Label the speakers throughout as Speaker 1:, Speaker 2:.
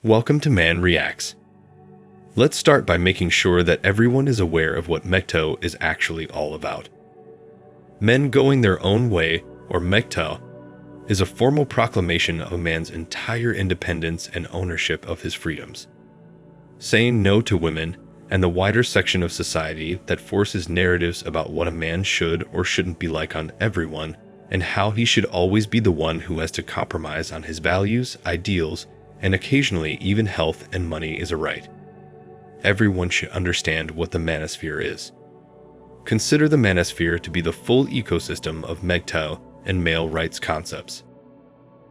Speaker 1: Welcome to Man Reacts. Let's start by making sure that everyone is aware of what MGTOW is actually all about. Men going their own way, or MGTOW, is a formal proclamation of a man's entire independence and ownership of his freedoms. Saying no to women and the wider section of society that forces narratives about what a man should or shouldn't be like on everyone, and how he should always be the one who has to compromise on his values, ideals, and occasionally even health and money is a right. Everyone should understand what the manosphere is. Consider the manosphere to be the full ecosystem of MGTOW and male rights concepts.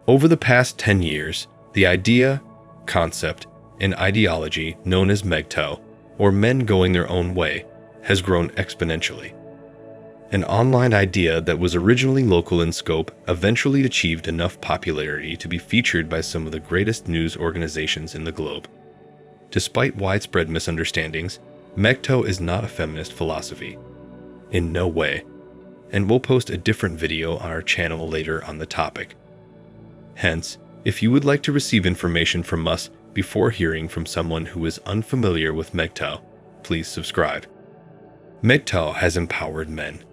Speaker 1: Over the past 10 years, the idea, concept, and ideology known as MGTOW, or men going their own way, has grown exponentially. An online idea that was originally local in scope eventually achieved enough popularity to be featured by some of the greatest news organizations in the globe. Despite widespread misunderstandings, MGTOW is not a feminist philosophy. In no way. And we'll post a different video on our channel later on the topic. Hence, if you would like to receive information from us before hearing from someone who is unfamiliar with MGTOW, please subscribe. MGTOW has empowered men.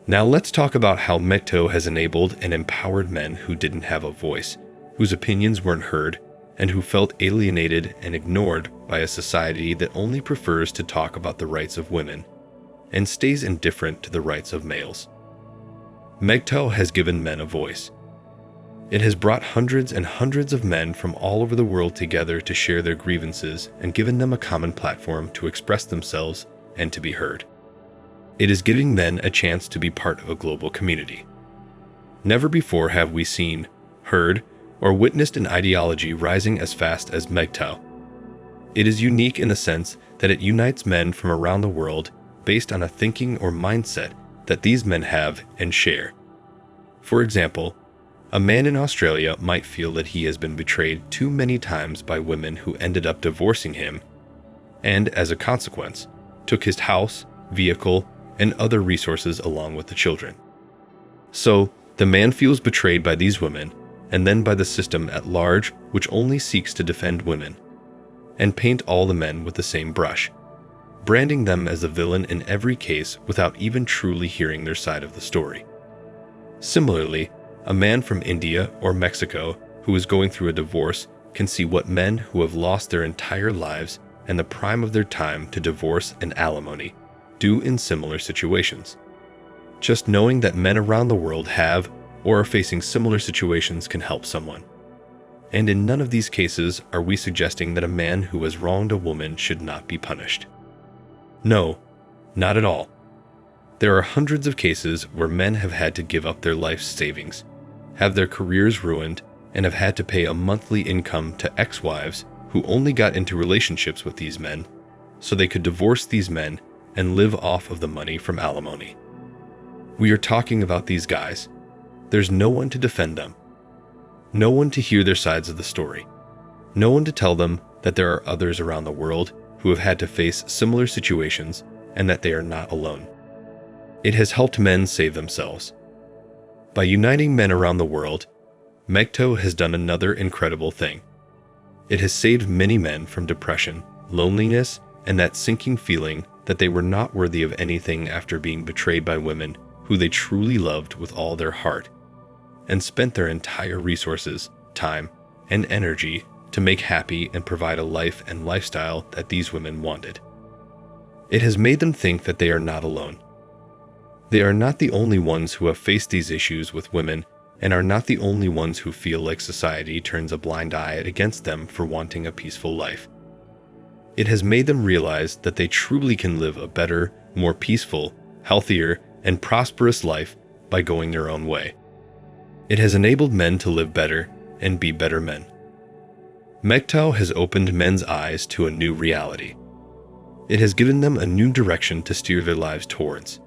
Speaker 1: Now let's talk about how MGTOW has enabled and empowered men who didn't have a voice, whose opinions weren't heard, and who felt alienated and ignored by a society that only prefers to talk about the rights of women and stays indifferent to the rights of males. MGTOW has given men a voice. It has brought hundreds and hundreds of men from all over the world together to share their grievances and given them a common platform to express themselves and to be heard. It is giving men a chance to be part of a global community. Never before have we seen, heard, or witnessed an ideology rising as fast as MGTOW. It is unique in the sense that it unites men from around the world based on a thinking or mindset that these men have and share. For example, a man in Australia might feel that he has been betrayed too many times by women who ended up divorcing him, and as a consequence, took his house, vehicle, and other resources along with the children. So, the man feels betrayed by these women, and then by the system at large, which only seeks to defend women, and paint all the men with the same brush, branding them as a villain in every case without even truly hearing their side of the story. Similarly, a man from India or Mexico who is going through a divorce can see what men who have lost their entire lives and the prime of their time to divorce and alimony do in similar situations. Just knowing that men around the world have or are facing similar situations can help someone. And in none of these cases are we suggesting that a man who has wronged a woman should not be punished. No, not at all. There are hundreds of cases where men have had to give up their life's savings, have their careers ruined, and have had to pay a monthly income to ex-wives who only got into relationships with these men so they could divorce these men and live off of the money from alimony. We are talking about these guys. There's no one to defend them. No one to hear their sides of the story. No one to tell them that there are others around the world who have had to face similar situations and that they are not alone. It has helped men save themselves. By uniting men around the world, MGTOW has done another incredible thing. It has saved many men from depression, loneliness, and that sinking feeling that they were not worthy of anything after being betrayed by women who they truly loved with all their heart, and spent their entire resources, time, and energy to make happy and provide a life and lifestyle that these women wanted. It has made them think that they are not alone. They are not the only ones who have faced these issues with women and are not the only ones who feel like society turns a blind eye against them for wanting a peaceful life. It has made them realize that they truly can live a better, more peaceful, healthier, and prosperous life by going their own way. It has enabled men to live better and be better men. MGTOW has opened men's eyes to a new reality. It has given them a new direction to steer their lives towards.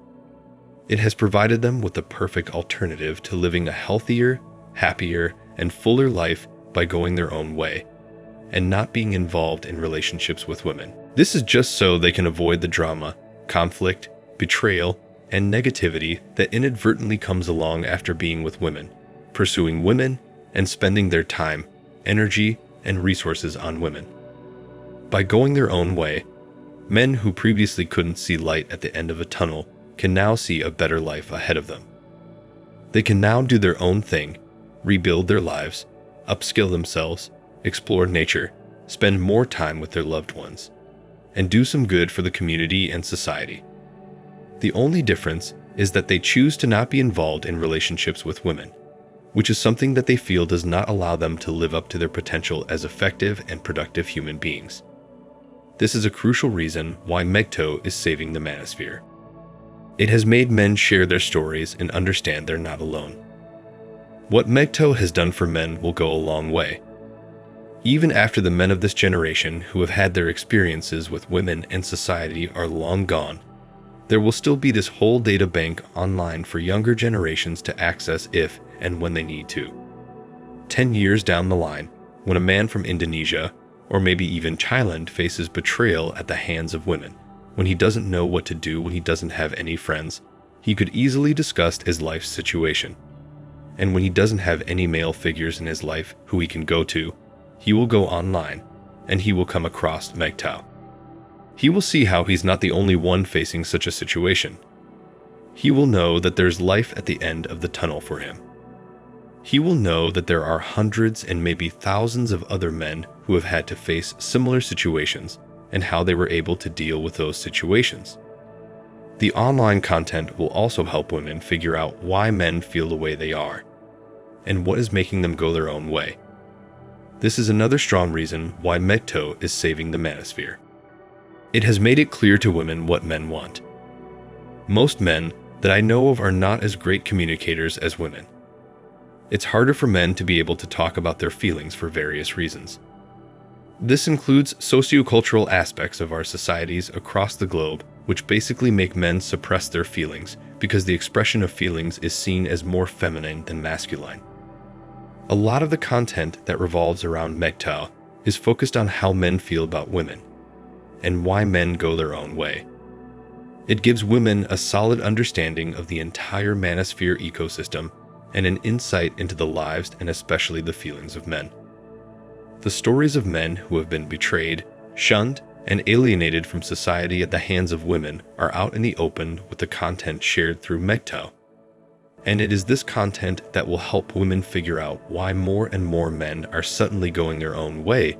Speaker 1: It has provided them with the perfect alternative to living a healthier, happier, and fuller life by going their own way, and not being involved in relationships with women. This is just so they can avoid the drama, conflict, betrayal, and negativity that inadvertently comes along after being with women, pursuing women, and spending their time, energy, and resources on women. By going their own way, men who previously couldn't see light at the end of a tunnel can now see a better life ahead of them. They can now do their own thing, rebuild their lives, upskill themselves, explore nature, spend more time with their loved ones, and do some good for the community and society. The only difference is that they choose to not be involved in relationships with women, which is something that they feel does not allow them to live up to their potential as effective and productive human beings. This is a crucial reason why MGTOW is saving the manosphere. It has made men share their stories and understand they're not alone. What MGTOW has done for men will go a long way. Even after the men of this generation who have had their experiences with women and society are long gone, there will still be this whole data bank online for younger generations to access if and when they need to. 10 years down the line, when a man from Indonesia, or maybe even Thailand, faces betrayal at the hands of women, when he doesn't know what to do when he doesn't have any friends, he could easily discuss his life situation. And when he doesn't have any male figures in his life who he can go to, he will go online, and he will come across MGTOW. He will see how he's not the only one facing such a situation. He will know that there's life at the end of the tunnel for him. He will know that there are hundreds and maybe thousands of other men who have had to face similar situations and how they were able to deal with those situations. The online content will also help women figure out why men feel the way they are and what is making them go their own way. This is another strong reason why MGTOW is saving the manosphere. It has made it clear to women what men want. Most men that I know of are not as great communicators as women. It's harder for men to be able to talk about their feelings for various reasons. This includes sociocultural aspects of our societies across the globe, which basically make men suppress their feelings because the expression of feelings is seen as more feminine than masculine. A lot of the content that revolves around MGTOW is focused on how men feel about women and why men go their own way. It gives women a solid understanding of the entire manosphere ecosystem and an insight into the lives and especially the feelings of men. The stories of men who have been betrayed, shunned, and alienated from society at the hands of women are out in the open with the content shared through MGTOW. And it is this content that will help women figure out why more and more men are suddenly going their own way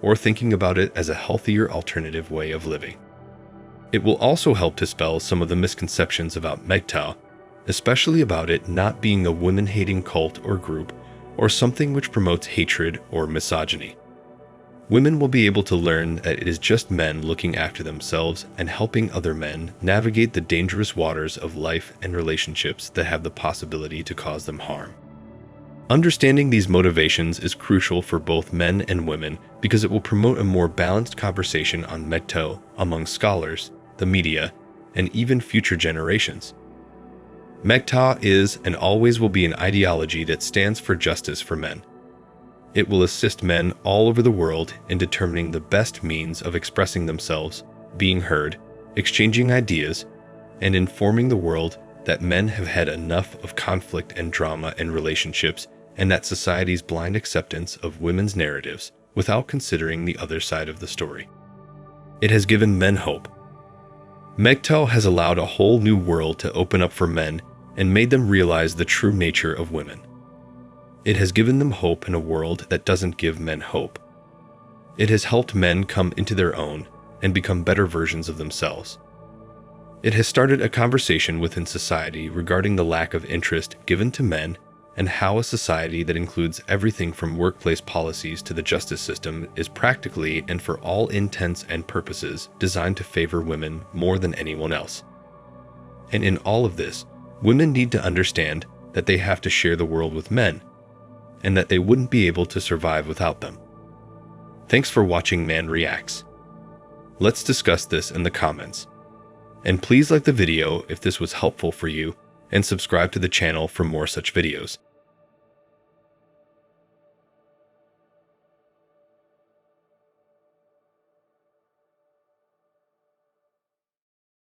Speaker 1: or thinking about it as a healthier alternative way of living. It will also help dispel some of the misconceptions about MGTOW, especially about it not being a women-hating cult or group or something which promotes hatred or misogyny. Women will be able to learn that it is just men looking after themselves and helping other men navigate the dangerous waters of life and relationships that have the possibility to cause them harm. Understanding these motivations is crucial for both men and women because it will promote a more balanced conversation on MGTOW among scholars, the media, and even future generations. MGTOW is and always will be an ideology that stands for justice for men. It will assist men all over the world in determining the best means of expressing themselves, being heard, exchanging ideas, and informing the world that men have had enough of conflict and drama in relationships and that society's blind acceptance of women's narratives without considering the other side of the story. It has given men hope. MGTOW has allowed a whole new world to open up for men and made them realize the true nature of women. It has given them hope in a world that doesn't give men hope. It has helped men come into their own and become better versions of themselves. It has started a conversation within society regarding the lack of interest given to men and how a society that includes everything from workplace policies to the justice system is practically and for all intents and purposes designed to favor women more than anyone else. And in all of this, women need to understand that they have to share the world with men and that they wouldn't be able to survive without them. Thanks for watching Man Reacts. Let's discuss this in the comments. And please like the video if this was helpful for you and subscribe to the channel for more such videos.